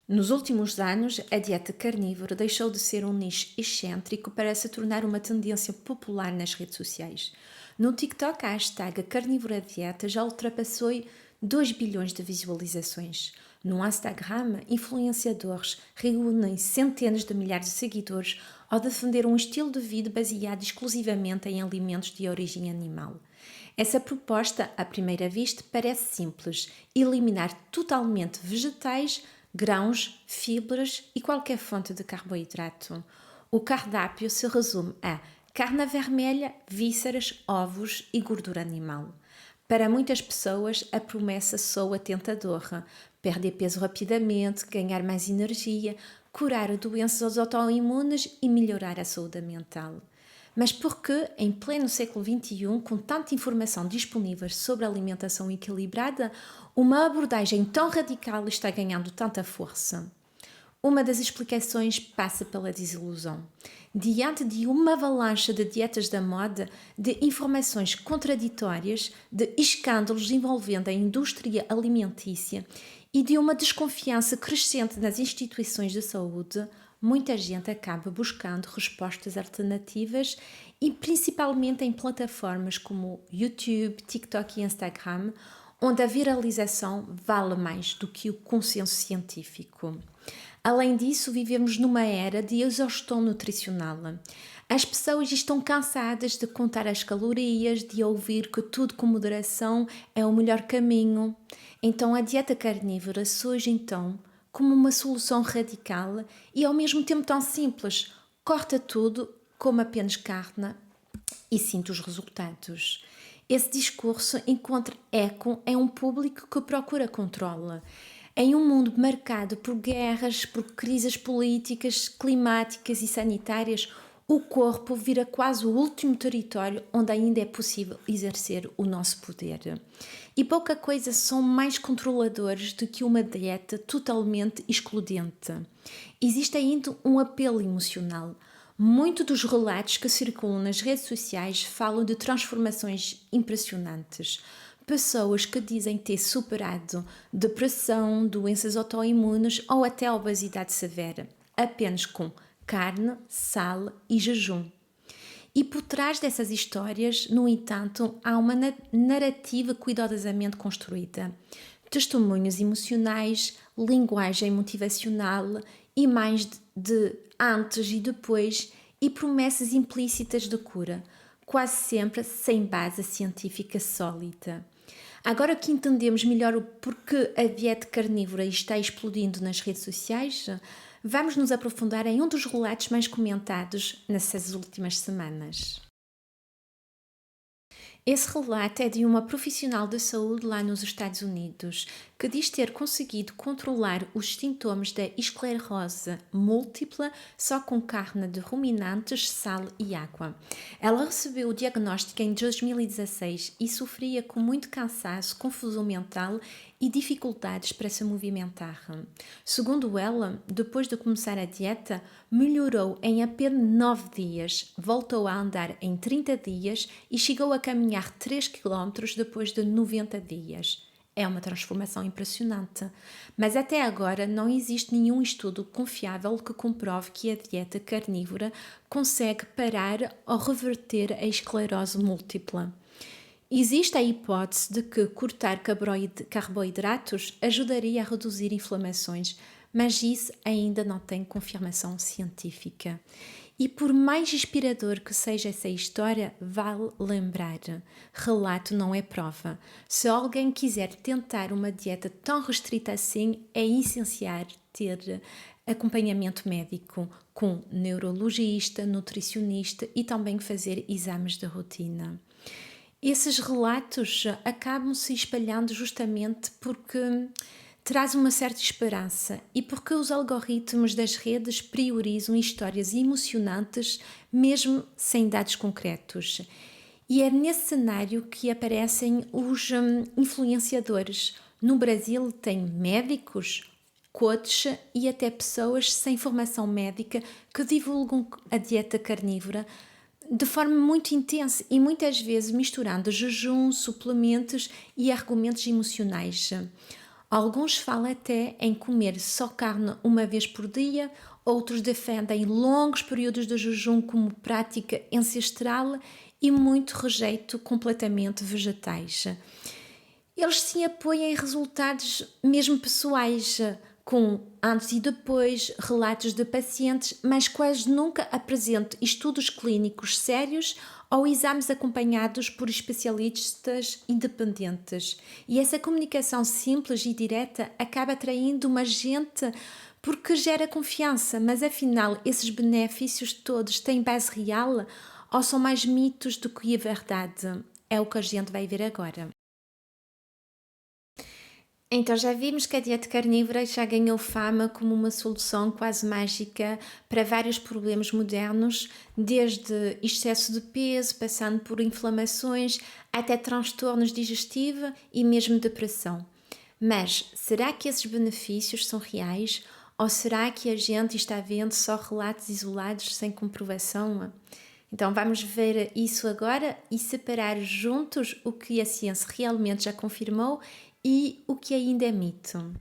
Nos últimos anos, a dieta carnívora deixou de ser um nicho excêntrico para se tornar uma tendência popular nas redes sociais. No TikTok, a hashtag carnívora dieta já ultrapassou 2 bilhões de visualizações. No Instagram, influenciadores reúnem centenas de milhares de seguidores ao defender um estilo de vida baseado exclusivamente em alimentos de origem animal. Essa proposta, à primeira vista, parece simples: eliminar totalmente vegetais, grãos, fibras e qualquer fonte de carboidrato. O cardápio se resume a carne vermelha, vísceras, ovos e gordura animal. Para muitas pessoas, a promessa soa tentadora: perder peso rapidamente, ganhar mais energia, curar doenças autoimunes e melhorar a saúde mental. Mas por que, em pleno século XXI, com tanta informação disponível sobre alimentação equilibrada, uma abordagem tão radical está ganhando tanta força? Uma das explicações passa pela desilusão. Diante de uma avalanche de dietas da moda, de informações contraditórias, de escândalos envolvendo a indústria alimentícia e de uma desconfiança crescente nas instituições de saúde, muita gente acaba buscando respostas alternativas e principalmente em plataformas como YouTube, TikTok e Instagram, onde a viralização vale mais do que o consenso científico. Além disso, vivemos numa era de exaustão nutricional. As pessoas estão cansadas de contar as calorias, de ouvir que tudo com moderação é o melhor caminho. Então a dieta carnívora surge como uma solução radical e ao mesmo tempo tão simples: corta tudo, come apenas carne e sinta os resultados. Esse discurso encontra eco em um público que procura controle. Em um mundo marcado por guerras, por crises políticas, climáticas e sanitárias, o corpo vira quase o último território onde ainda é possível exercer o nosso poder. E pouca coisa são mais controladores do que uma dieta totalmente excludente. Existe ainda um apelo emocional. Muitos dos relatos que circulam nas redes sociais falam de transformações impressionantes. Pessoas que dizem ter superado depressão, doenças autoimunes ou até obesidade severa, apenas com carne, sal e jejum. E por trás dessas histórias, no entanto, há uma narrativa cuidadosamente construída. Testemunhos emocionais, linguagem motivacional, imagens de antes e depois e promessas implícitas de cura, quase sempre sem base científica sólida. Agora que entendemos melhor o porquê a dieta carnívora está explodindo nas redes sociais, vamos nos aprofundar em um dos relatos mais comentados nessas últimas semanas. Esse relato é de uma profissional da saúde lá nos Estados Unidos, que diz ter conseguido controlar os sintomas da esclerose múltipla só com carne de ruminantes, sal e água. Ela recebeu o diagnóstico em 2016 e sofria com muito cansaço, confusão mental e dificuldades para se movimentar. Segundo ela, depois de começar a dieta, melhorou em apenas 9 dias, voltou a andar em 30 dias e chegou a caminhar 3 km depois de 90 dias. É uma transformação impressionante. Mas até agora não existe nenhum estudo confiável que comprove que a dieta carnívora consegue parar ou reverter a esclerose múltipla. Existe a hipótese de que cortar carboidratos ajudaria a reduzir inflamações, mas isso ainda não tem confirmação científica. E por mais inspirador que seja essa história, vale lembrar: relato não é prova. Se alguém quiser tentar uma dieta tão restrita assim, é essencial ter acompanhamento médico com neurologista, nutricionista e também fazer exames de rotina. Esses relatos acabam se espalhando justamente porque traz uma certa esperança e porque os algoritmos das redes priorizam histórias emocionantes mesmo sem dados concretos. E é nesse cenário que aparecem os influenciadores. No Brasil tem médicos, coaches e até pessoas sem formação médica que divulgam a dieta carnívora de forma muito intensa e muitas vezes misturando jejum, suplementos e argumentos emocionais. Alguns falam até em comer só carne uma vez por dia, outros defendem longos períodos de jejum como prática ancestral e muito rejeito completamente vegetais. Eles se apoiam em resultados mesmo pessoais, com antes e depois, relatos de pacientes, mas quase nunca apresentam estudos clínicos sérios ou exames acompanhados por especialistas independentes. E essa comunicação simples e direta acaba atraindo uma gente porque gera confiança, mas afinal esses benefícios todos têm base real ou são mais mitos do que a verdade? É o que a gente vai ver agora. Então, já vimos que a dieta carnívora já ganhou fama como uma solução quase mágica para vários problemas modernos, desde excesso de peso, passando por inflamações, até transtornos digestivos e mesmo depressão. Mas será que esses benefícios são reais? Ou será que a gente está vendo só relatos isolados sem comprovação? Então vamos ver isso agora e separar juntos o que a ciência realmente já confirmou e o que ainda é mito.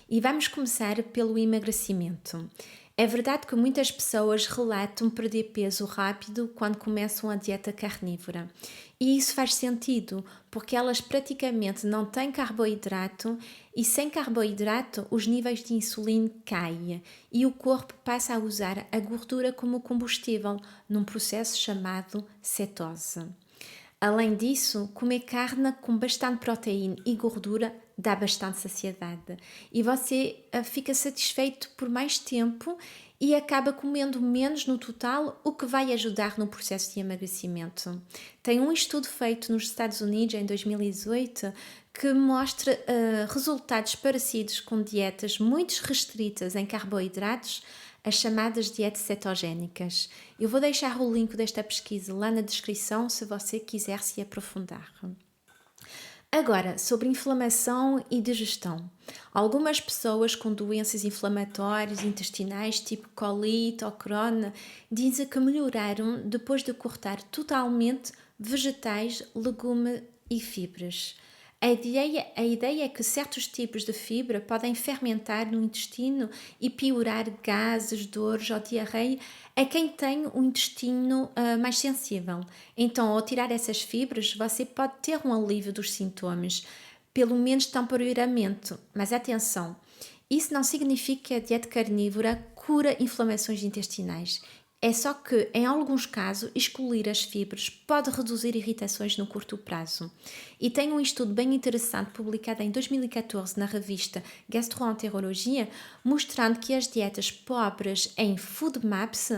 E vamos começar pelo emagrecimento. É verdade que muitas pessoas relatam perder peso rápido quando começam a dieta carnívora. E isso faz sentido, porque elas praticamente não têm carboidrato e sem carboidrato os níveis de insulina caem e o corpo passa a usar a gordura como combustível num processo chamado cetose. Além disso, comer carne com bastante proteína e gordura dá bastante saciedade e você fica satisfeito por mais tempo e acaba comendo menos no total, o que vai ajudar no processo de emagrecimento. Tem um estudo feito nos Estados Unidos em 2018 que mostra resultados parecidos com dietas muito restritas em carboidratos, as chamadas dietas cetogénicas. Eu vou deixar o link desta pesquisa lá na descrição se você quiser se aprofundar. Agora, sobre inflamação e digestão. Algumas pessoas com doenças inflamatórias intestinais, tipo colite ou Crohn, dizem que melhoraram depois de cortar totalmente vegetais, legumes e fibras. A ideia é que certos tipos de fibra podem fermentar no intestino e piorar gases, dores ou diarreia a quem tem o intestino mais sensível. Então, ao tirar essas fibras, você pode ter um alívio dos sintomas, pelo menos temporariamente. Mas atenção, isso não significa que a dieta carnívora cura inflamações intestinais. É só que, em alguns casos, excluir as fibras pode reduzir irritações no curto prazo. E tem um estudo bem interessante publicado em 2014 na revista Gastroenterologia, mostrando que as dietas pobres em FODMAPs,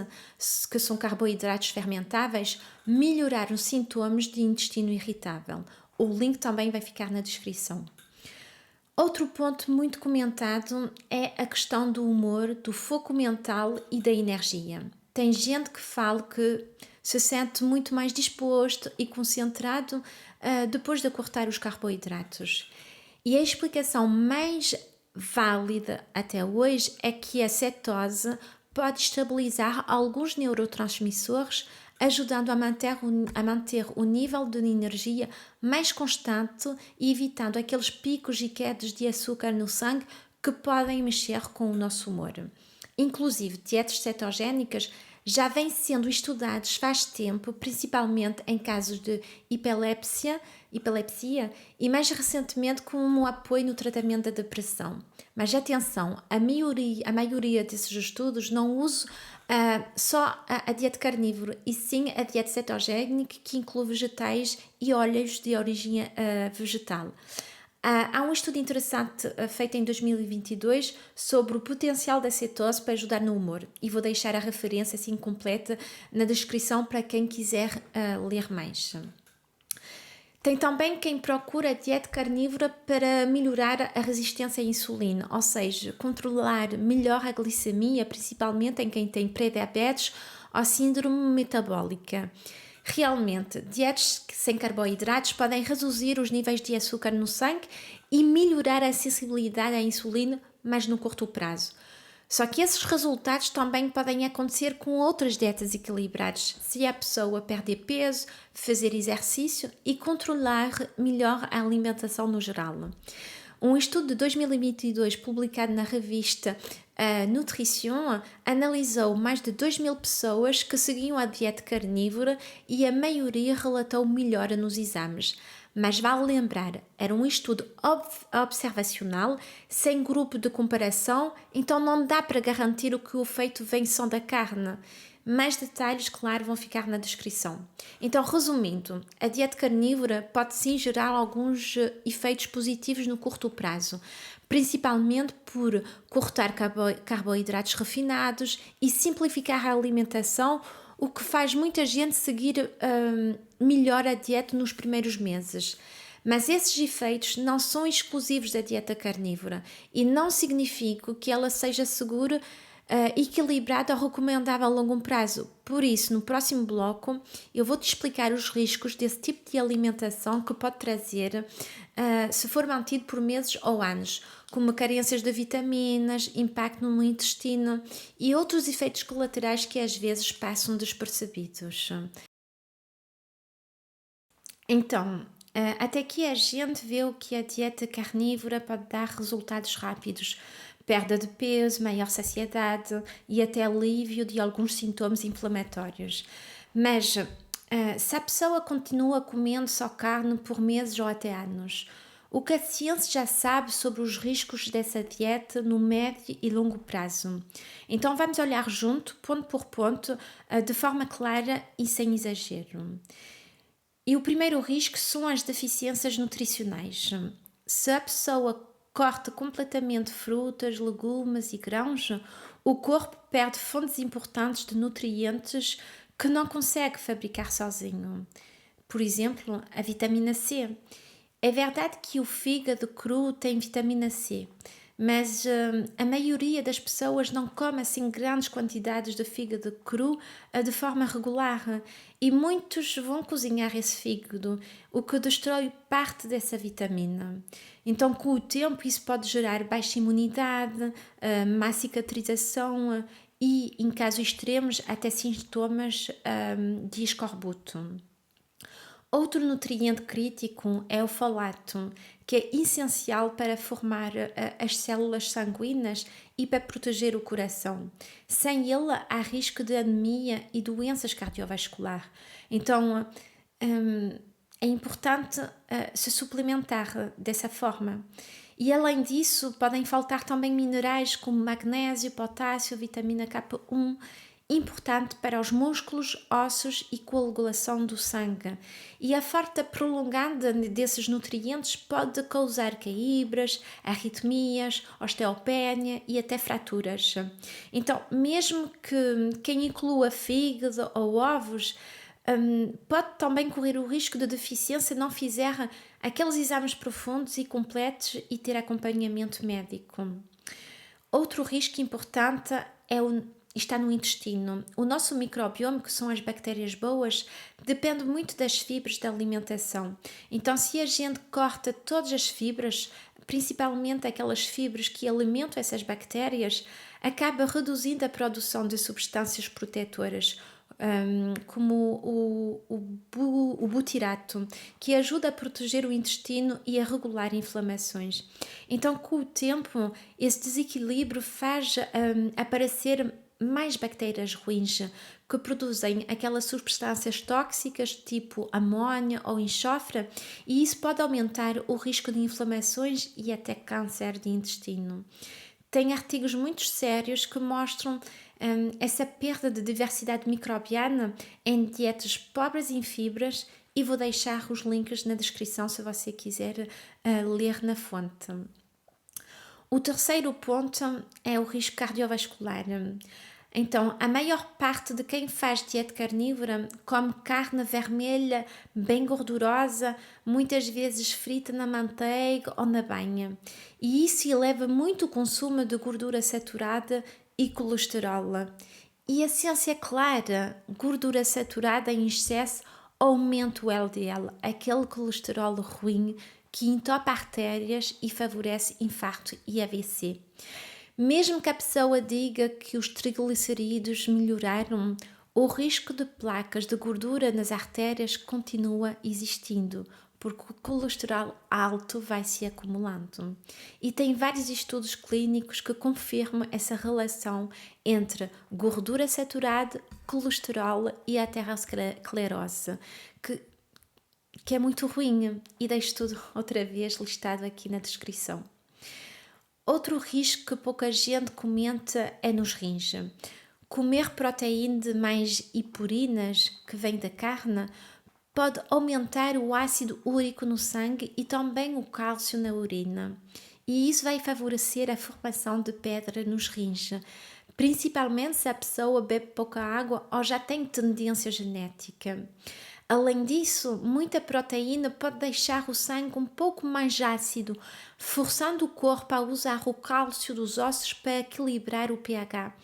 que são carboidratos fermentáveis, melhoraram sintomas de intestino irritável. O link também vai ficar na descrição. Outro ponto muito comentado é a questão do humor, do foco mental e da energia. Tem gente que fala que se sente muito mais disposto e concentrado depois de cortar os carboidratos. E a explicação mais válida até hoje é que a cetose pode estabilizar alguns neurotransmissores, ajudando a manter o nível de energia mais constante e evitando aqueles picos e quedas de açúcar no sangue que podem mexer com o nosso humor. Inclusive, dietas cetogénicas já vêm sendo estudadas faz tempo, principalmente em casos de epilepsia e mais recentemente como apoio no tratamento da depressão. Mas atenção, a maioria desses estudos não usa só a dieta carnívora e sim a dieta cetogénica que inclui vegetais e óleos de origem vegetal. Há um estudo interessante feito em 2022 sobre o potencial da cetose para ajudar no humor e vou deixar a referência assim completa na descrição para quem quiser ler mais. Tem também quem procura a dieta carnívora para melhorar a resistência à insulina, ou seja, controlar melhor a glicemia, principalmente em quem tem pré-diabetes ou síndrome metabólica. Realmente, dietas sem carboidratos podem reduzir os níveis de açúcar no sangue e melhorar a sensibilidade à insulina, mas no curto prazo. Só que esses resultados também podem acontecer com outras dietas equilibradas, se a pessoa perder peso, fazer exercício e controlar melhor a alimentação no geral. Um estudo de 2022 publicado na revista Nutrition analisou mais de 2.000 pessoas que seguiam a dieta carnívora e a maioria relatou melhora nos exames. Mas vale lembrar, era um estudo observacional, sem grupo de comparação, então não dá para garantir que o efeito vem só da carne. Mais detalhes, claro, vão ficar na descrição. Então, resumindo, a dieta carnívora pode sim gerar alguns efeitos positivos no curto prazo, principalmente por cortar carboidratos refinados e simplificar a alimentação, o que faz muita gente seguir melhor a dieta nos primeiros meses. Mas esses efeitos não são exclusivos da dieta carnívora e não significa que ela seja segura, equilibrada ou recomendável a longo prazo. Por isso, no próximo bloco, eu vou-te explicar os riscos desse tipo de alimentação que pode trazer se for mantido por meses ou anos, como carências de vitaminas, impacto no intestino e outros efeitos colaterais que às vezes passam despercebidos. Então, até aqui a gente vê o que a dieta carnívora pode dar resultados rápidos, perda de peso, maior saciedade e até alívio de alguns sintomas inflamatórios. Mas se a pessoa continua comendo só carne por meses ou até anos, o que a ciência já sabe sobre os riscos dessa dieta no médio e longo prazo? Então vamos olhar junto, ponto por ponto, de forma clara e sem exagero. E o primeiro risco são as deficiências nutricionais. Se a pessoa corta completamente frutas, legumes e grãos, o corpo perde fontes importantes de nutrientes que não consegue fabricar sozinho. Por exemplo, a vitamina C. É verdade que o fígado cru tem vitamina C, mas a maioria das pessoas não come assim grandes quantidades de fígado cru de forma regular e muitos vão cozinhar esse fígado, o que destrói parte dessa vitamina. Então, com o tempo, isso pode gerar baixa imunidade, má cicatrização e, em casos extremos, até sintomas de escorbuto. Outro nutriente crítico é o folato, que é essencial para formar as células sanguíneas e para proteger o coração. Sem ele, há risco de anemia e doenças cardiovasculares. Então, é importante se suplementar dessa forma. E além disso, podem faltar também minerais como magnésio, potássio, vitamina K1, importante para os músculos, ossos e coagulação do sangue. E a falta prolongada desses nutrientes pode causar caíbras, arritmias, osteopenia e até fraturas. Então, mesmo que quem inclua fígado ou ovos, pode também correr o risco de deficiência não fizer aqueles exames profundos e completos e ter acompanhamento médico. Outro risco importante está no intestino. O nosso microbioma, que são as bactérias boas, depende muito das fibras da alimentação. Então, se a gente corta todas as fibras, principalmente aquelas fibras que alimentam essas bactérias, acaba reduzindo a produção de substâncias protetoras, como o butirato, que ajuda a proteger o intestino e a regular inflamações. Então, com o tempo, esse desequilíbrio faz aparecer mais bactérias ruins que produzem aquelas substâncias tóxicas tipo amônia ou enxofre, e isso pode aumentar o risco de inflamações e até câncer de intestino. Tem artigos muito sérios que mostram essa perda de diversidade microbiana em dietas pobres em fibras, e vou deixar os links na descrição se você quiser ler na fonte. O terceiro ponto é o risco cardiovascular. Então, a maior parte de quem faz dieta carnívora come carne vermelha bem gordurosa, muitas vezes frita na manteiga ou na banha. E isso eleva muito o consumo de gordura saturada e colesterol. E a ciência é clara: gordura saturada em excesso aumenta o LDL, aquele colesterol ruim que entope artérias e favorece infarto e AVC. Mesmo que a pessoa diga que os triglicerídeos melhoraram, o risco de placas de gordura nas artérias continua existindo. porque o colesterol alto vai se acumulando. E tem vários estudos clínicos que confirmam essa relação entre gordura saturada, colesterol e aterosclerose, que, que é muito ruim. E deixo tudo outra vez listado aqui na descrição. Outro risco que pouca gente comenta é nos rins. Comer proteína de mais e purinas, que vem da carne, pode aumentar o ácido úrico no sangue e também o cálcio na urina. E isso vai favorecer a formação de pedra nos rins, principalmente se a pessoa bebe pouca água ou já tem tendência genética. Além disso, muita proteína pode deixar o sangue um pouco mais ácido, forçando o corpo a usar o cálcio dos ossos para equilibrar o pH.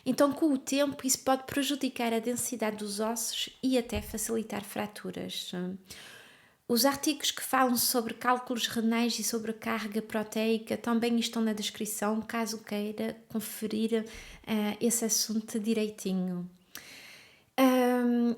Então, com o tempo, isso pode prejudicar a densidade dos ossos e até facilitar fraturas. Os artigos que falam sobre cálculos renais e sobre a carga proteica também estão na descrição, caso queira conferir esse assunto direitinho.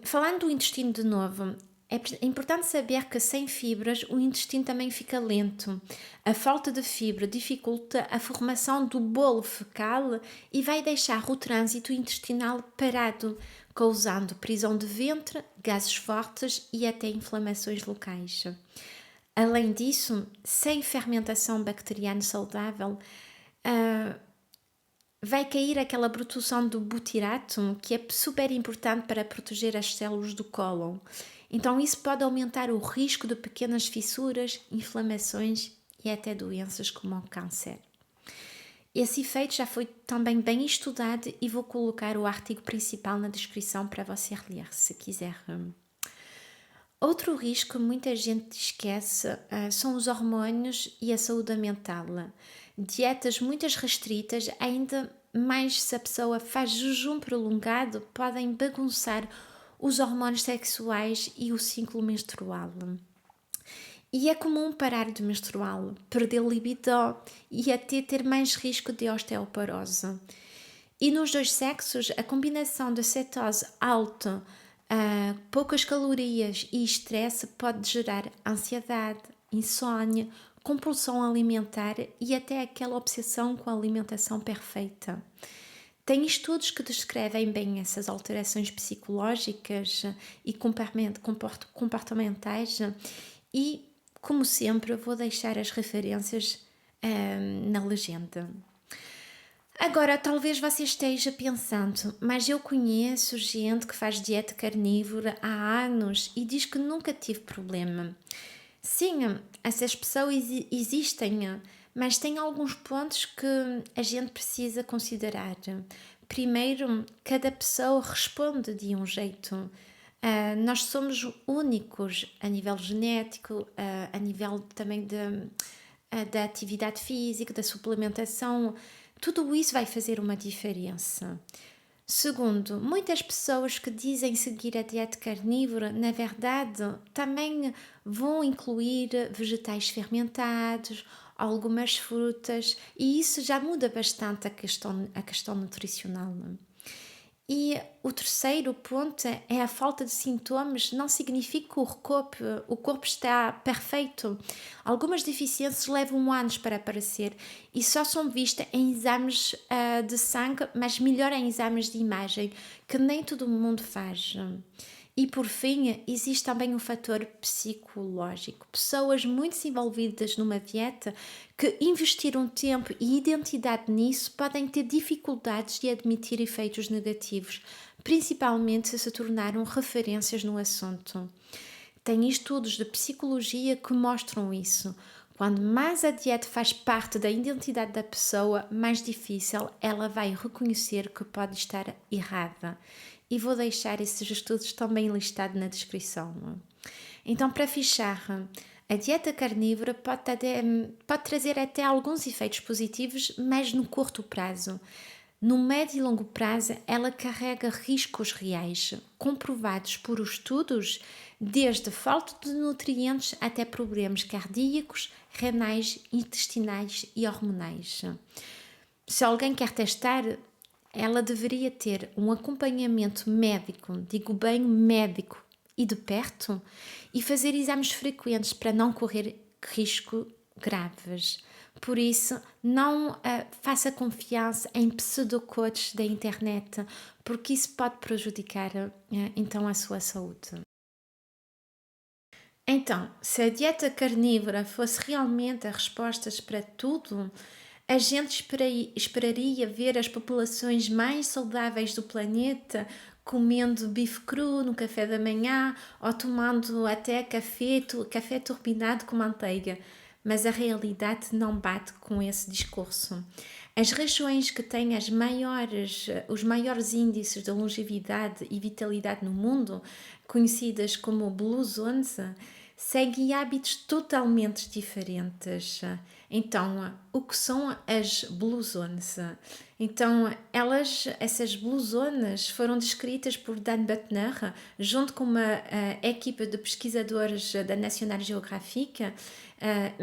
Falando do intestino de novo, é importante saber que sem fibras o intestino também fica lento. A falta de fibra dificulta a formação do bolo fecal e vai deixar o trânsito intestinal parado, causando prisão de ventre, gases fortes e até inflamações locais. Além disso, sem fermentação bacteriana saudável, vai cair aquela produção do butirato, que é super importante para proteger as células do cólon. Então isso pode aumentar o risco de pequenas fissuras, inflamações e até doenças como o câncer. Esse efeito já foi também bem estudado e vou colocar o artigo principal na descrição para você ler, se quiser. Outro risco que muita gente esquece são os hormônios e a saúde mental. Dietas muito restritas, ainda mais se a pessoa faz jejum prolongado, podem bagunçar os hormônios sexuais e o ciclo menstrual. E é comum parar de menstruar, perder libido e até ter mais risco de osteoporose. E nos dois sexos, a combinação de cetose alta, poucas calorias e estresse pode gerar ansiedade, insônia, compulsão alimentar e até aquela obsessão com a alimentação perfeita. Tem estudos que descrevem bem essas alterações psicológicas e comportamentais e, como sempre, vou deixar as referências na legenda. Agora, talvez você esteja pensando, mas eu conheço gente que faz dieta carnívora há anos e diz que nunca tive problema. Sim, essas pessoas existem, mas tem alguns pontos que a gente precisa considerar. Primeiro, cada pessoa responde de um jeito. Nós somos únicos a nível genético, a nível também da atividade física, da suplementação. Tudo isso vai fazer uma diferença. Segundo, muitas pessoas que dizem seguir a dieta carnívora, na verdade, também vão incluir vegetais fermentados, algumas frutas, e isso já muda bastante a questão nutricional. E o terceiro ponto é a falta de sintomas. Não significa que o corpo está perfeito. Algumas deficiências levam anos para aparecer e só são vistas em exames de sangue, mas melhor em exames de imagem, que nem todo mundo faz. E por fim, existe também um fator psicológico. Pessoas muito envolvidas numa dieta que investiram tempo e identidade nisso podem ter dificuldades de admitir efeitos negativos, principalmente se tornaram referências no assunto. Tem estudos de psicologia que mostram isso. Quando mais a dieta faz parte da identidade da pessoa, mais difícil ela vai reconhecer que pode estar errada. E vou deixar esses estudos também listados na descrição. Então, para fechar, a dieta carnívora pode trazer até alguns efeitos positivos, mas no curto prazo. No médio e longo prazo, ela carrega riscos reais, comprovados por estudos, desde falta de nutrientes até problemas cardíacos, renais, intestinais e hormonais. Se alguém quer testar, ela deveria ter um acompanhamento médico, digo bem médico, e de perto e fazer exames frequentes para não correr risco graves. Por isso, não faça confiança em pseudocoaches da internet, porque isso pode prejudicar então a sua saúde. Então, se a dieta carnívora fosse realmente a resposta para tudo, a gente esperaria ver as populações mais saudáveis do planeta comendo bife cru no café da manhã ou tomando até café turbinado com manteiga. Mas a realidade não bate com esse discurso. As regiões que têm os maiores índices de longevidade e vitalidade no mundo, conhecidas como Blue Zones, seguem hábitos totalmente diferentes. Então, o que são as Blue Zones? Então, essas Blue Zones foram descritas por Dan Buettner, junto com uma equipa de pesquisadores da National Geographic,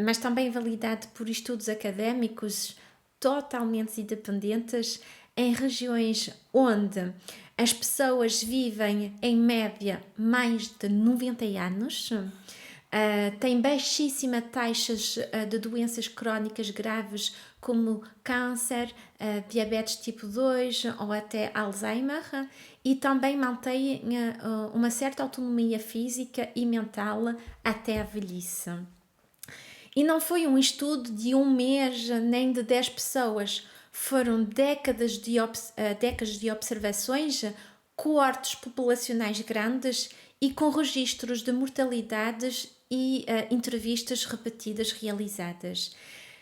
mas também validado por estudos académicos totalmente independentes em regiões onde as pessoas vivem em média mais de 90 anos, têm baixíssima taxas de doenças crónicas graves como câncer, diabetes tipo 2 ou até Alzheimer, e também mantêm uma certa autonomia física e mental até a velhice. E não foi um estudo de um mês nem de 10 pessoas, foram décadas de observações, coortes populacionais grandes e com registros de mortalidades e entrevistas repetidas realizadas.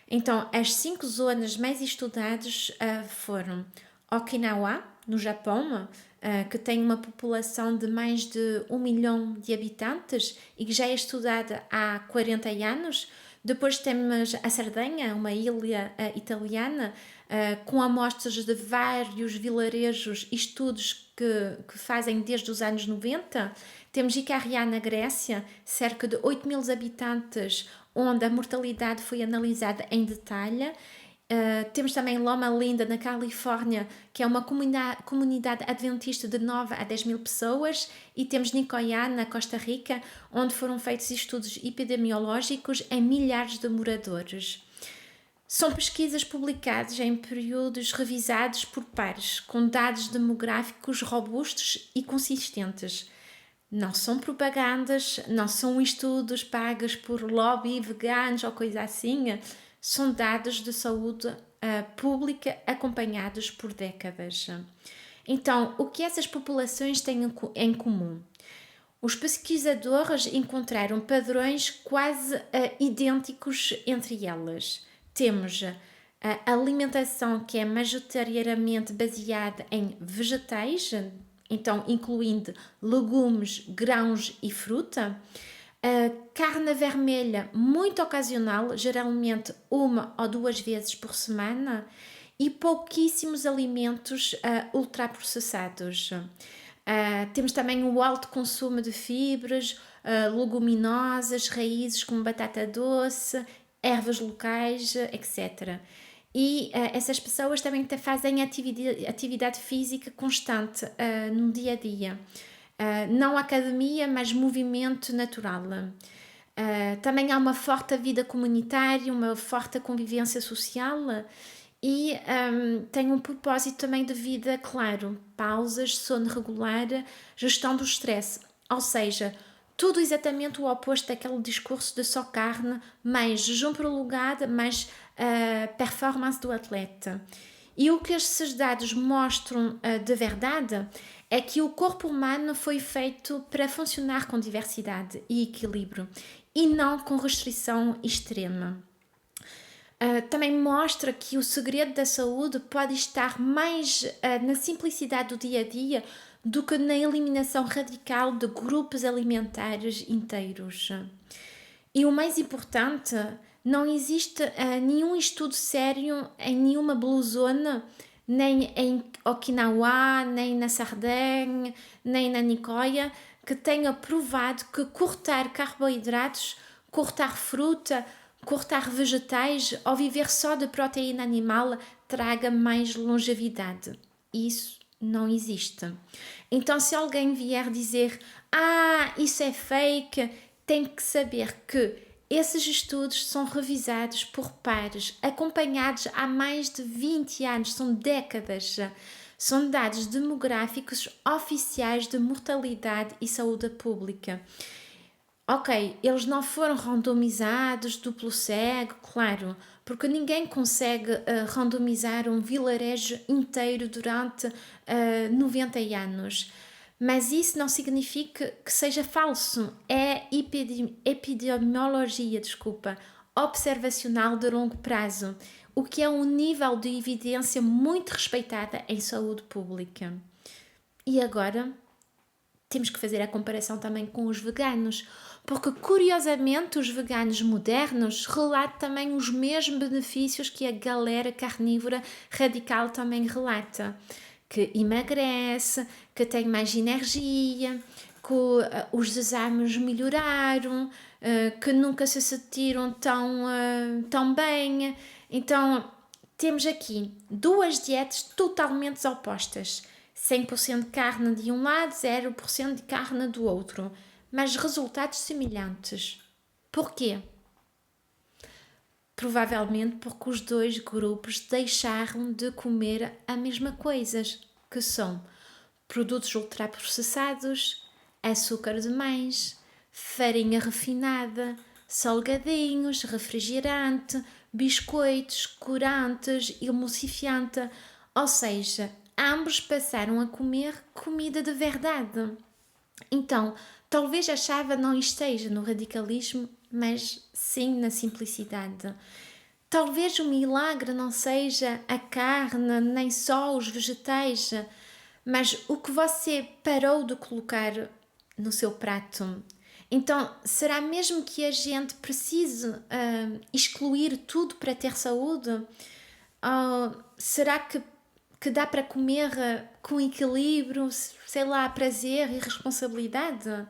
Então, as 5 zonas mais estudadas foram Okinawa, no Japão, que tem uma população de mais de 1 milhão de habitantes e que já é estudada há 40 anos. Depois temos a Sardenha, uma ilha italiana, com amostras de vários vilarejos e estudos que fazem desde os anos 90. Temos Ikaria, na Grécia, cerca de 8 mil habitantes, onde a mortalidade foi analisada em detalhe. Temos também Loma Linda, na Califórnia, que é uma comunidade adventista de 9 a 10 mil pessoas, e temos Nicoya, na Costa Rica, onde foram feitos estudos epidemiológicos em milhares de moradores. São pesquisas publicadas em períodos revisados por pares, com dados demográficos robustos e consistentes. Não são propagandas, não são estudos pagos por lobby veganos ou coisa assim, são dados de saúde pública acompanhados por décadas. Então, o que essas populações têm em comum? Os pesquisadores encontraram padrões quase idênticos entre elas. Temos a alimentação que é majoritariamente baseada em vegetais, então incluindo legumes, grãos e fruta. Carne vermelha muito ocasional, geralmente 1 ou 2 vezes por semana, e pouquíssimos alimentos ultraprocessados. Temos também o alto consumo de fibras, leguminosas, raízes como batata doce, ervas locais, etc. E essas pessoas também fazem atividade física constante no dia a dia. Não academia, mas movimento natural. Também há uma forte vida comunitária, uma forte convivência social e tem um propósito também de vida claro: pausas, sono regular, gestão do stress. Ou seja, tudo exatamente o oposto daquele discurso de só carne, mais jejum prolongado, mais performance do atleta. E o que esses dados mostram de verdade é que o corpo humano foi feito para funcionar com diversidade e equilíbrio e não com restrição extrema. Também mostra que o segredo da saúde pode estar mais na simplicidade do dia a dia do que na eliminação radical de grupos alimentares inteiros. E o mais importante, não existe nenhum estudo sério em nenhuma Blue Zone, nem em Okinawa, nem na Sardenha, nem na Nicoya, que tenha provado que cortar carboidratos, cortar fruta, cortar vegetais ou viver só de proteína animal traga mais longevidade. Isso não existe. Então, se alguém vier dizer, isso é fake, tem que saber que esses estudos são revisados por pares, acompanhados há mais de 20 anos, são décadas já. São dados demográficos oficiais de mortalidade e saúde pública. Ok, eles não foram randomizados, duplo cego, claro, porque ninguém consegue randomizar um vilarejo inteiro durante 90 anos. Mas isso não significa que seja falso. É epidemiologia, desculpa, observacional de longo prazo, o que é um nível de evidência muito respeitada em saúde pública. E agora temos que fazer a comparação também com os veganos, porque curiosamente os veganos modernos relatam também os mesmos benefícios que a galera carnívora radical também relata, que emagrece, que tem mais energia, que os exames melhoraram, que nunca se sentiram tão bem. Então temos aqui duas dietas totalmente opostas. 100% de carne de um lado, 0% de carne do outro, mas resultados semelhantes. Porquê? Provavelmente porque os dois grupos deixaram de comer a mesma coisa, que são produtos ultraprocessados, açúcar demais, farinha refinada, salgadinhos, refrigerante, biscoitos, corantes, emulsifiante, ou seja, ambos passaram a comer comida de verdade. Então, talvez a chave não esteja no radicalismo, mas sim na simplicidade. Talvez o milagre não seja a carne, nem só os vegetais, mas o que você parou de colocar no seu prato. Então, será mesmo que a gente precise excluir tudo para ter saúde? Será que dá para comer com equilíbrio, sei lá, prazer e responsabilidade?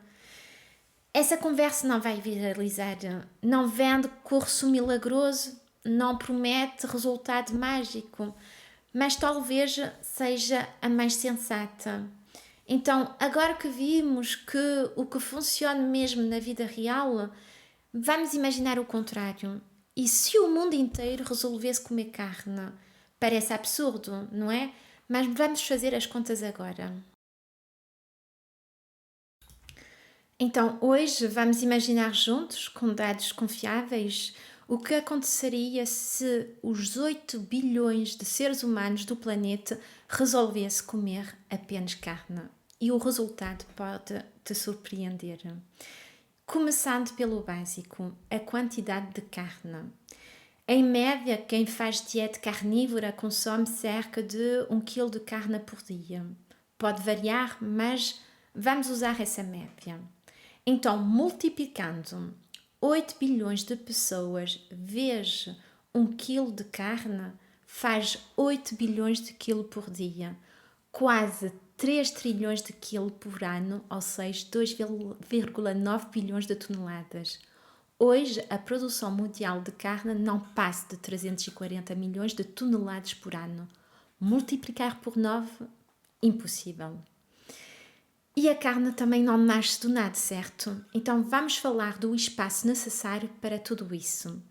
Essa conversa não vai viralizar, não vende curso milagroso, não promete resultado mágico, mas talvez seja a mais sensata. Então, agora que vimos que o que funciona mesmo na vida real, vamos imaginar o contrário. E se o mundo inteiro resolvesse comer carne? Parece absurdo, não é? Mas vamos fazer as contas agora. Então, hoje vamos imaginar juntos, com dados confiáveis, o que aconteceria se os 8 bilhões de seres humanos do planeta resolvesse comer apenas carne. E o resultado pode te surpreender. Começando pelo básico, a quantidade de carne. Em média, quem faz dieta carnívora consome cerca de 1 kg de carne por dia. Pode variar, mas vamos usar essa média. Então, multiplicando 8 bilhões de pessoas vezes 1 kg de carne, faz 8 bilhões de quilos por dia. Quase 3 trilhões de quilos por ano, ou seja, 2,9 bilhões de toneladas. Hoje, a produção mundial de carne não passa de 340 milhões de toneladas por ano. Multiplicar por 9, impossível. E a carne também não nasce do nada, certo? Então vamos falar do espaço necessário para tudo isso.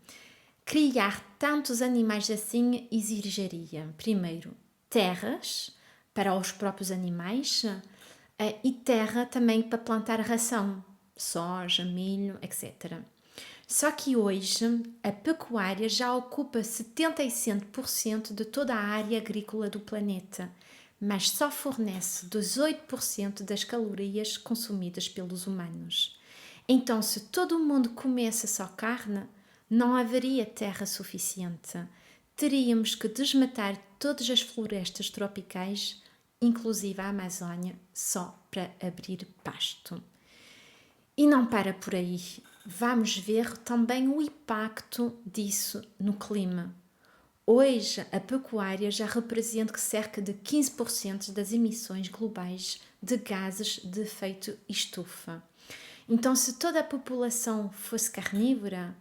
Criar tantos animais assim exigiria, primeiro, terras para os próprios animais e terra também para plantar ração, soja, milho, etc. Só que hoje a pecuária já ocupa 75% de toda a área agrícola do planeta, mas só fornece 18% das calorias consumidas pelos humanos. Então, se todo mundo comesse só carne, não haveria terra suficiente. Teríamos que desmatar todas as florestas tropicais, inclusive a Amazónia, só para abrir pasto. E não para por aí. Vamos ver também o impacto disso no clima. Hoje, a pecuária já representa cerca de 15% das emissões globais de gases de efeito estufa. Então, se toda a população fosse carnívora,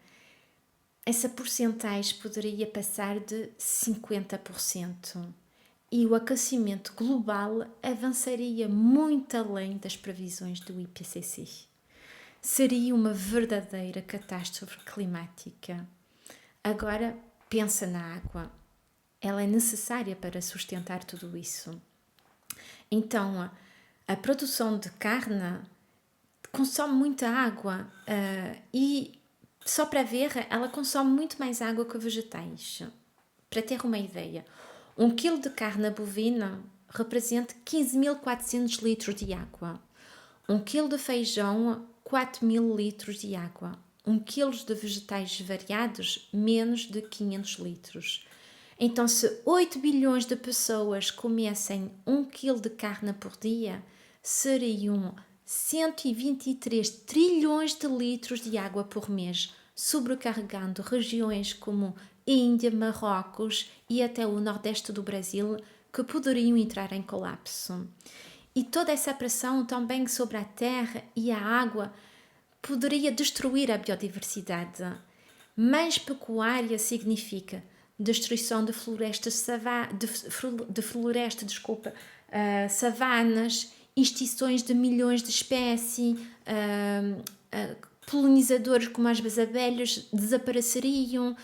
essa porcentagem poderia passar de 50%. e o aquecimento global avançaria muito além das previsões do IPCC. Seria uma verdadeira catástrofe climática. Agora, pensa na água. Ela é necessária para sustentar tudo isso. Então, a produção de carne consome muita água e, só para ver, ela consome muito mais água que vegetais. Para ter uma ideia, 1 kg de carne bovina representa 15.400 litros de água. 1 kg de feijão, 4.000 litros de água. 1 kg de vegetais variados, menos de 500 litros. Então, se 8 bilhões de pessoas comessem 1 kg de carne por dia, seriam 123 trilhões de litros de água por mês, sobrecarregando regiões como Índia, Marrocos e até o nordeste do Brasil, que poderiam entrar em colapso. E toda essa pressão também sobre a terra e a água poderia destruir a biodiversidade. Mais pecuária significa destruição de florestas, savanas, extinções de milhões de espécies, polinizadores como as abelhas desapareceriam,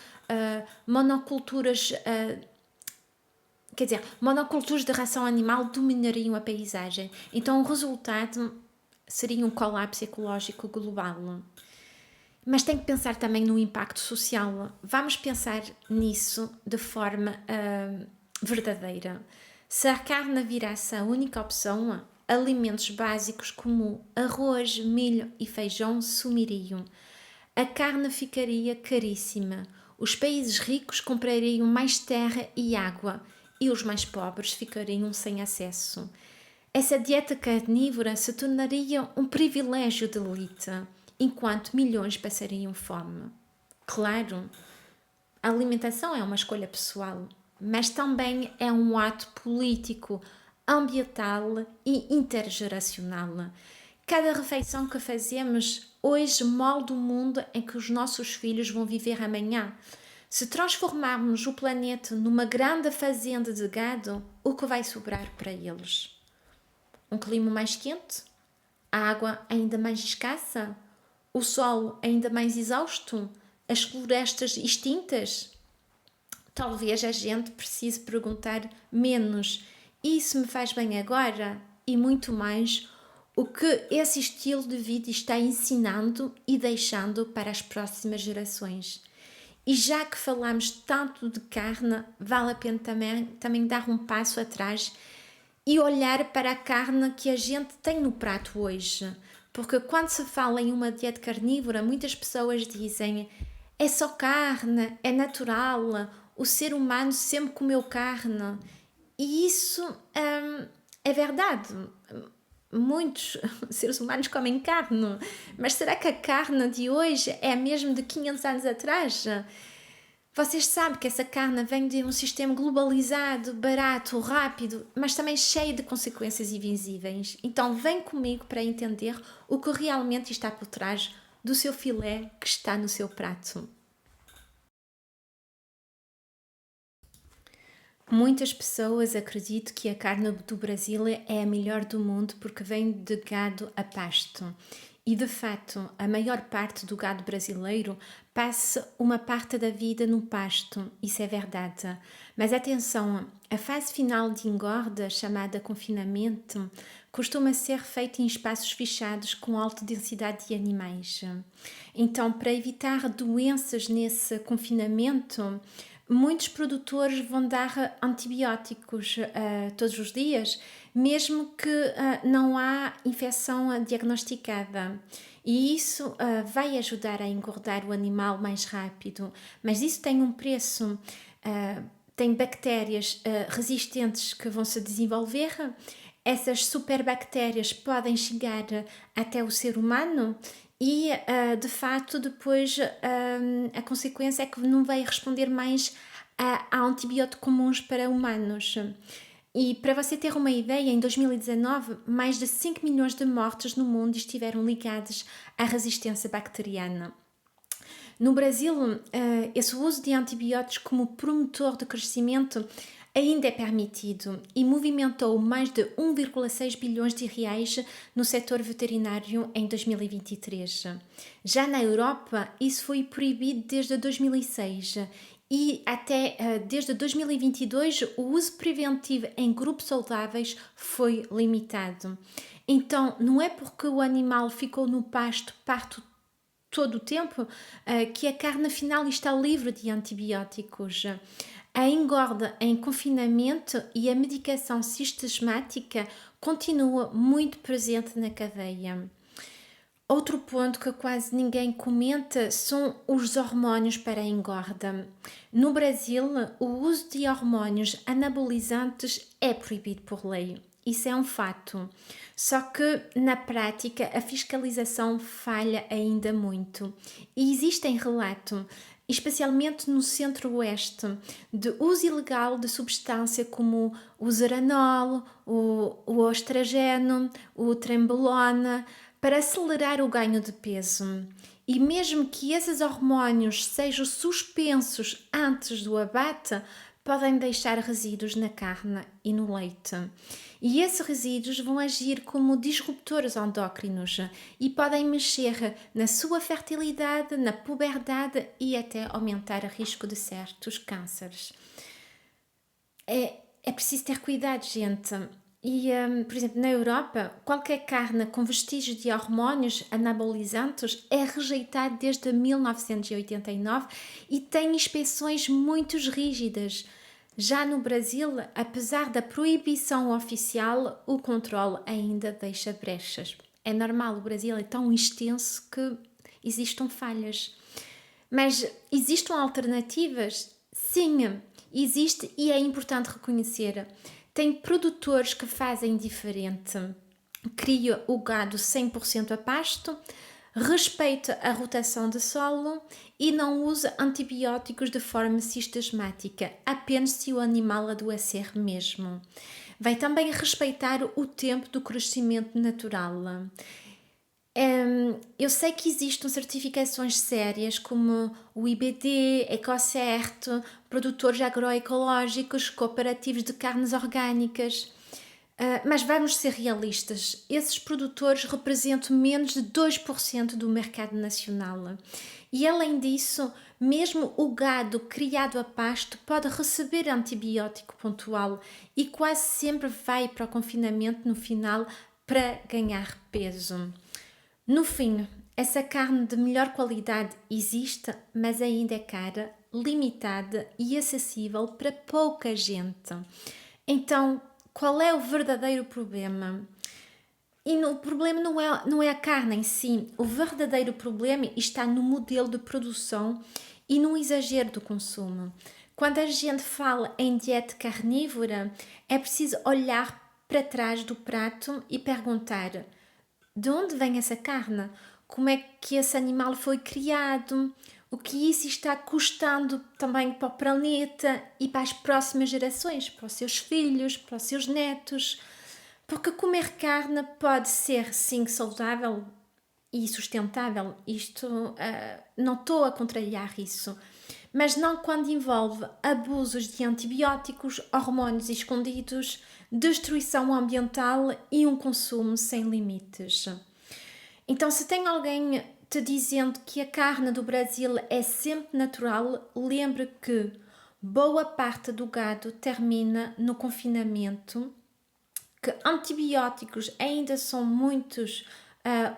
monoculturas de ração animal dominariam a paisagem. Então o resultado seria um colapso ecológico global. Mas tem que pensar também no impacto social. Vamos pensar nisso de forma verdadeira. Se a carne virasse a única opção, alimentos básicos como arroz, milho e feijão sumiriam. A carne ficaria caríssima. Os países ricos comprariam mais terra e água e os mais pobres ficariam sem acesso. Essa dieta carnívora se tornaria um privilégio de elite, enquanto milhões passariam fome. Claro, a alimentação é uma escolha pessoal, mas também é um ato político, ambiental e intergeracional. Cada refeição que fazemos hoje molda o mundo em que os nossos filhos vão viver amanhã. Se transformarmos o planeta numa grande fazenda de gado, o que vai sobrar para eles? Um clima mais quente? A água ainda mais escassa? O sol ainda mais exausto? As florestas extintas? Talvez a gente precise perguntar menos: isso me faz bem agora? E muito mais: o que esse estilo de vida está ensinando e deixando para as próximas gerações? E já que falamos tanto de carne, vale a pena também dar um passo atrás e olhar para a carne que a gente tem no prato hoje. Porque quando se fala em uma dieta carnívora, muitas pessoas dizem: é só carne, é natural, o ser humano sempre comeu carne. E isso é verdade. Muitos seres humanos comem carne, mas será que a carne de hoje é a mesma de 500 anos atrás? Vocês sabem que essa carne vem de um sistema globalizado, barato, rápido, mas também cheio de consequências invisíveis. Então vem comigo para entender o que realmente está por trás do seu filé que está no seu prato. Muitas pessoas acreditam que a carne do Brasil é a melhor do mundo porque vem de gado a pasto. E de fato, a maior parte do gado brasileiro passa uma parte da vida no pasto, isso é verdade. Mas atenção, a fase final de engorda, chamada confinamento, costuma ser feita em espaços fechados com alta densidade de animais. Então, para evitar doenças nesse confinamento, muitos produtores vão dar antibióticos todos os dias, mesmo que não há infecção diagnosticada. E isso vai ajudar a engordar o animal mais rápido, mas isso tem um preço. Tem bactérias resistentes que vão se desenvolver. Essas superbactérias podem chegar até o ser humano e, de fato, depois a consequência é que não vai responder mais a antibióticos comuns para humanos. E para você ter uma ideia, em 2019, mais de 5 milhões de mortes no mundo estiveram ligadas à resistência bacteriana. No Brasil, esse uso de antibióticos como promotor de crescimento ainda é permitido e movimentou mais de 1,6 bilhões de reais no setor veterinário em 2023. Já na Europa, isso foi proibido desde 2006 e até desde 2022 o uso preventivo em grupos saudáveis foi limitado. Então, não é porque o animal ficou no pasto parto todo o tempo que a carne afinal está livre de antibióticos. A engorda em confinamento e a medicação sistemática continua muito presente na cadeia. Outro ponto que quase ninguém comenta são os hormônios para a engorda. No Brasil, o uso de hormônios anabolizantes é proibido por lei. Isso é um fato. Só que, na prática, a fiscalização falha ainda muito. E existem relatos, especialmente no centro-oeste, de uso ilegal de substância como o zeranol, o oestrogeno, o trembolona, para acelerar o ganho de peso. E mesmo que esses hormônios sejam suspensos antes do abate, podem deixar resíduos na carne e no leite. E esses resíduos vão agir como disruptores endócrinos e podem mexer na sua fertilidade, na puberdade e até aumentar o risco de certos cânceres. É preciso ter cuidado, gente. E, por exemplo, na Europa, qualquer carne com vestígios de hormônios anabolizantes é rejeitada desde 1989 e tem inspeções muito rígidas. Já no Brasil, apesar da proibição oficial, o controle ainda deixa brechas. É normal, o Brasil é tão extenso que existem falhas. Mas existem alternativas? Sim, existe e é importante reconhecer. Tem produtores que fazem diferente. Cria o gado 100% a pasto, respeita a rotação de solo e não usa antibióticos de forma sistemática, apenas se o animal adoecer mesmo. Vai também respeitar o tempo do crescimento natural. Eu sei que existem certificações sérias como o IBD, Ecocert, produtores agroecológicos, cooperativos de carnes orgânicas. Mas vamos ser realistas, esses produtores representam menos de 2% do mercado nacional. E além disso, mesmo o gado criado a pasto pode receber antibiótico pontual e quase sempre vai para o confinamento no final para ganhar peso. No fim, essa carne de melhor qualidade existe, mas ainda é cara, limitada e acessível para pouca gente. Então, qual é o verdadeiro problema? O problema não é a carne em si. O verdadeiro problema está no modelo de produção e no exagero do consumo. Quando a gente fala em dieta carnívora, é preciso olhar para trás do prato e perguntar: de onde vem essa carne? Como é que esse animal foi criado? O que isso está custando também para o planeta e para as próximas gerações, para os seus filhos, para os seus netos? Porque comer carne pode ser sim saudável e sustentável. Não estou a contrariar isso, mas não quando envolve abusos de antibióticos, hormônios escondidos, destruição ambiental e um consumo sem limites. Então, se tem alguém te dizendo que a carne do Brasil é sempre natural, lembre que boa parte do gado termina no confinamento, que antibióticos ainda são muitos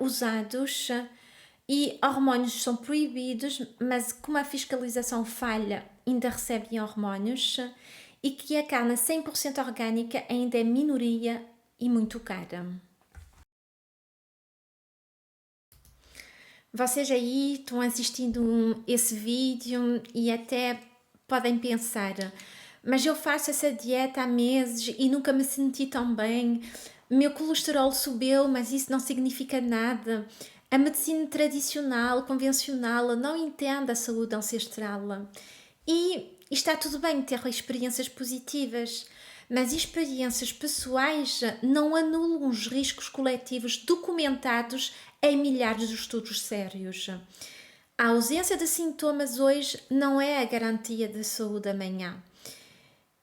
usados e hormônios são proibidos, mas como a fiscalização falha, ainda recebem hormônios e que a carne 100% orgânica ainda é minoria e muito cara. Vocês aí estão assistindo esse vídeo e até podem pensar: mas eu faço essa dieta há meses e nunca me senti tão bem, meu colesterol subiu, mas isso não significa nada. A medicina tradicional, convencional, não entende a saúde ancestral. E está tudo bem ter experiências positivas, mas experiências pessoais não anulam os riscos coletivos documentados em milhares de estudos sérios. A ausência de sintomas hoje não é a garantia de saúde amanhã.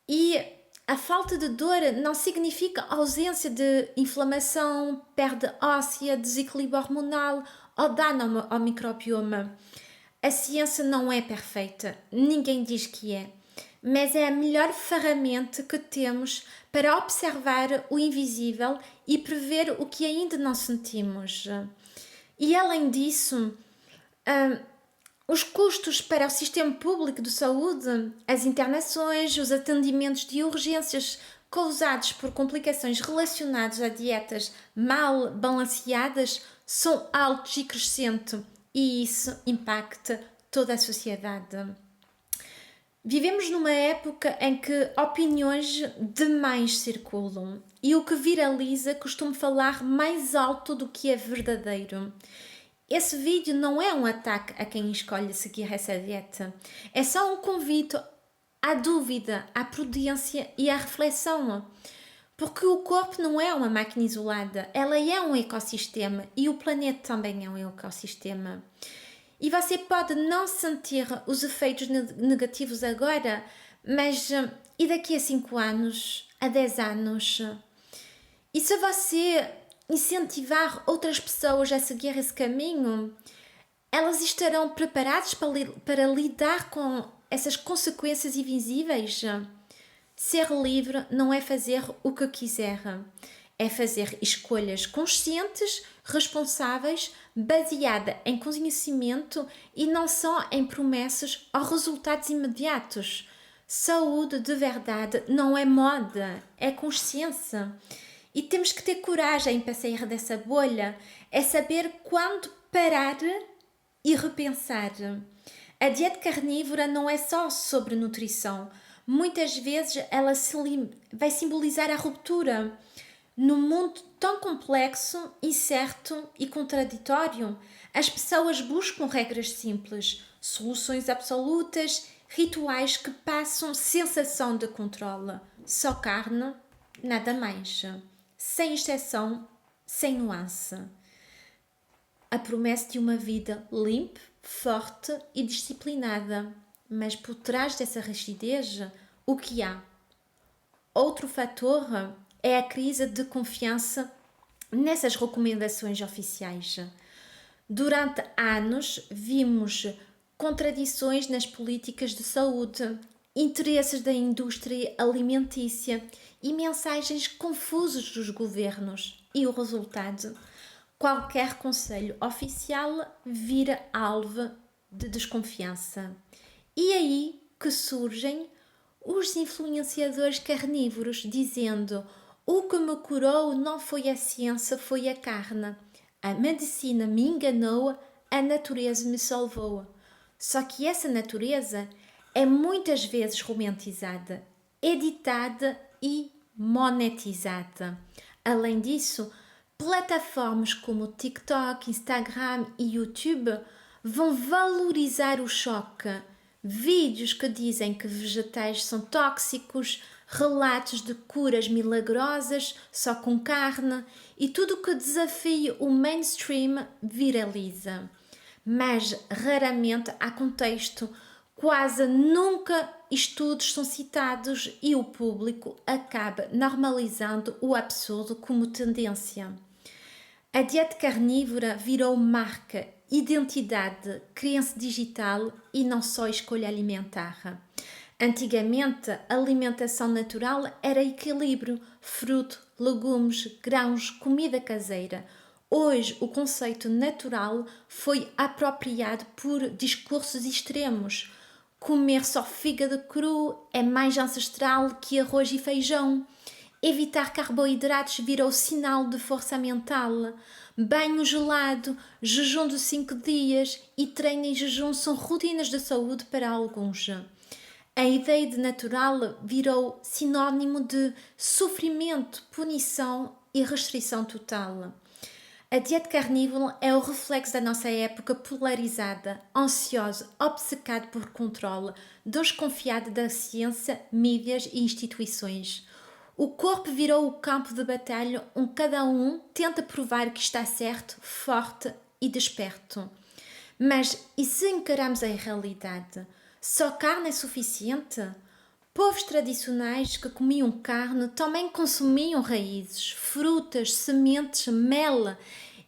E A falta de dor não significa ausência de inflamação, perda óssea, desequilíbrio hormonal ou dano ao microbioma. A ciência não é perfeita, ninguém diz que é, mas é a melhor ferramenta que temos para observar o invisível e prever o que ainda não sentimos. E além disso, os custos para o sistema público de saúde, as internações, os atendimentos de urgências causados por complicações relacionadas a dietas mal balanceadas são altos e crescentes, e isso impacta toda a sociedade. Vivemos numa época em que opiniões demais circulam e o que viraliza costuma falar mais alto do que é verdadeiro. Esse vídeo não é um ataque a quem escolhe seguir essa dieta, é só um convite à dúvida, à prudência e à reflexão. Porque o corpo não é uma máquina isolada, ela é um ecossistema e o planeta também é um ecossistema. E você pode não sentir os efeitos negativos agora, mas e daqui a 5 anos, a 10 anos? E se você incentivar outras pessoas a seguir esse caminho, elas estarão preparadas para lidar com essas consequências invisíveis? Ser livre não é fazer o que quiser, é fazer escolhas conscientes, responsáveis, baseada em conhecimento e não só em promessas ou resultados imediatos. Saúde de verdade não é moda, é consciência. E temos que ter coragem para sair dessa bolha, é saber quando parar e repensar. A dieta carnívora não é só sobre nutrição. Muitas vezes ela vai simbolizar a ruptura. Num mundo tão complexo, incerto e contraditório, as pessoas buscam regras simples, soluções absolutas, rituais que passam sensação de controle. Só carne, nada mais. Sem exceção, sem nuance. A promessa de uma vida limpa, forte e disciplinada. Mas por trás dessa rigidez, o que há? Outro fator é a crise de confiança nessas recomendações oficiais. Durante anos vimos contradições nas políticas de saúde, interesses da indústria alimentícia e mensagens confusas dos governos. E o resultado? Qualquer conselho oficial vira alvo de desconfiança. E aí que surgem os influenciadores carnívoros dizendo: o que me curou não foi a ciência, foi a carne. A medicina me enganou, a natureza me salvou. Só que essa natureza é muitas vezes romantizada, editada e monetizada. Além disso, plataformas como TikTok, Instagram e YouTube vão valorizar o choque. Vídeos que dizem que vegetais são tóxicos, relatos de curas milagrosas só com carne e tudo que desafia o mainstream viraliza. Mas raramente há contexto, quase nunca estudos são citados e o público acaba normalizando o absurdo como tendência. A dieta carnívora virou marca, identidade, crença digital e não só escolha alimentar. Antigamente, a alimentação natural era equilíbrio, fruto, legumes, grãos, comida caseira. Hoje, o conceito natural foi apropriado por discursos extremos. Comer só fígado cru é mais ancestral que arroz e feijão. Evitar carboidratos virou sinal de força mental. Banho gelado, jejum de 5 dias e treino em jejum são rotinas de saúde para alguns. A ideia de natural virou sinónimo de sofrimento, punição e restrição total. A dieta carnívora é o reflexo da nossa época polarizada, ansiosa, obcecada por controle, desconfiada da ciência, mídias e instituições. O corpo virou o campo de batalha onde cada um tenta provar que está certo, forte e desperto. Mas e se encaramos a realidade? Só carne é suficiente? Povos tradicionais que comiam carne também consumiam raízes, frutas, sementes, mel.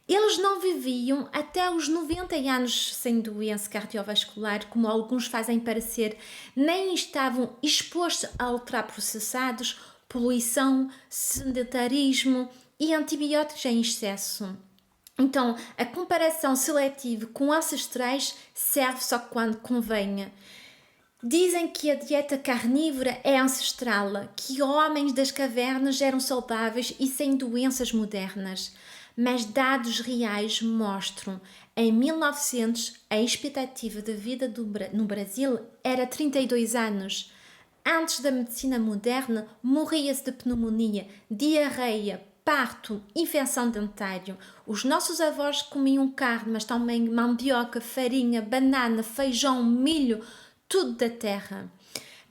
Eles não viviam até os 90 anos sem doença cardiovascular, como alguns fazem parecer, nem estavam expostos a ultraprocessados, poluição, sedentarismo e antibióticos em excesso. Então, a comparação seletiva com ancestrais serve só quando convenha. Dizem que a dieta carnívora é ancestral, que homens das cavernas eram saudáveis e sem doenças modernas. Mas dados reais mostram, em 1900, a expectativa de vida no Brasil era 32 anos. Antes da medicina moderna, morria-se de pneumonia, diarreia, parto, infecção dentária. Os nossos avós comiam carne, mas também mandioca, farinha, banana, feijão, milho, tudo da terra.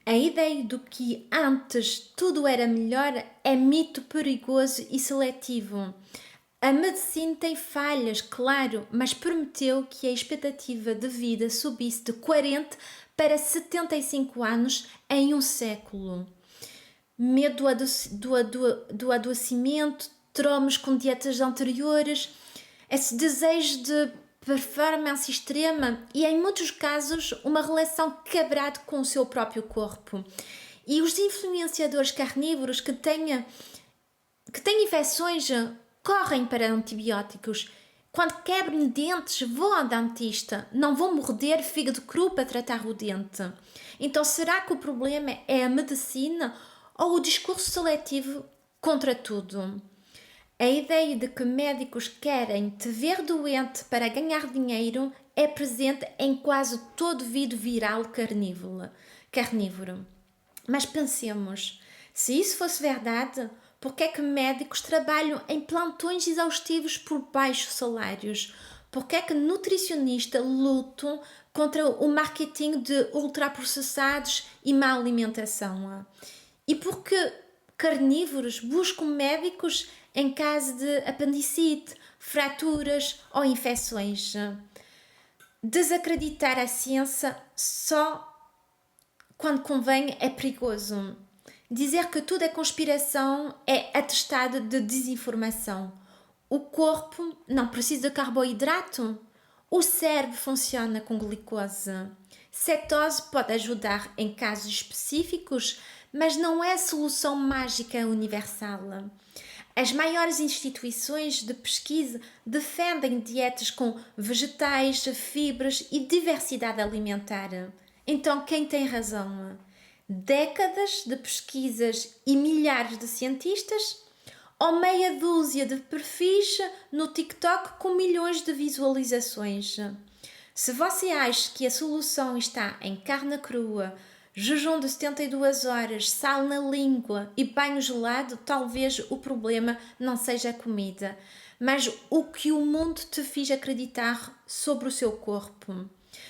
A ideia do que antes tudo era melhor é mito perigoso e seletivo. A medicina tem falhas, claro, mas prometeu que a expectativa de vida subisse de 40 para 75 anos em um século. Medo do adoecimento, traumas com dietas anteriores, esse desejo de performance extrema e, em muitos casos, uma relação quebrada com o seu próprio corpo. E os influenciadores carnívoros que têm infecções correm para antibióticos. Quando quebram dentes, vão ao dentista. Não vão morder fígado cru para tratar o dente. Então, será que o problema é a medicina ou o discurso seletivo contra tudo? A ideia de que médicos querem te ver doente para ganhar dinheiro é presente em quase todo vídeo viral carnívoro. Mas pensemos, se isso fosse verdade, por que é que médicos trabalham em plantões exaustivos por baixos salários? Por que é que nutricionistas lutam contra o marketing de ultraprocessados e má alimentação? E por que carnívoros buscam médicos em caso de apendicite, fraturas ou infecções? Desacreditar a ciência só quando convém é perigoso. Dizer que tudo é conspiração é atestado de desinformação. O corpo não precisa de carboidrato. O cérebro funciona com glicose. Cetose pode ajudar em casos específicos, mas não é a solução mágica universal. As maiores instituições de pesquisa defendem dietas com vegetais, fibras e diversidade alimentar. Então, quem tem razão? Décadas de pesquisas e milhares de cientistas? Ou meia dúzia de perfis no TikTok com milhões de visualizações? Se você acha que a solução está em carne crua, jejum de 72 horas, sal na língua e banho gelado, talvez o problema não seja a comida, mas o que o mundo te fez acreditar sobre o seu corpo.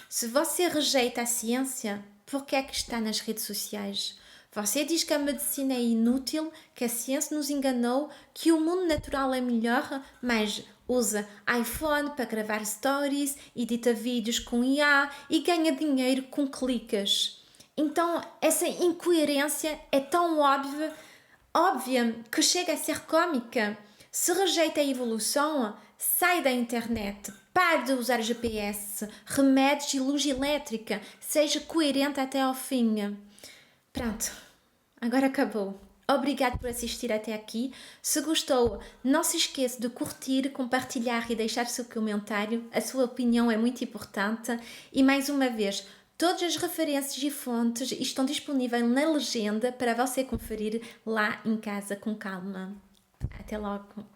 Se você rejeita a ciência, por que é que está nas redes sociais? Você diz que a medicina é inútil, que a ciência nos enganou, que o mundo natural é melhor, mas usa iPhone para gravar stories, edita vídeos com IA e ganha dinheiro com cliques. Então, essa incoerência é tão óbvia que chega a ser cômica. Se rejeita a evolução, sai da internet, pare de usar GPS, remédios e luz elétrica, seja coerente até ao fim. Pronto, agora acabou. Obrigado por assistir até aqui. Se gostou, não se esqueça de curtir, compartilhar e deixar seu comentário. A sua opinião é muito importante. E mais uma vez, todas as referências e fontes estão disponíveis na legenda para você conferir lá em casa com calma. Até logo!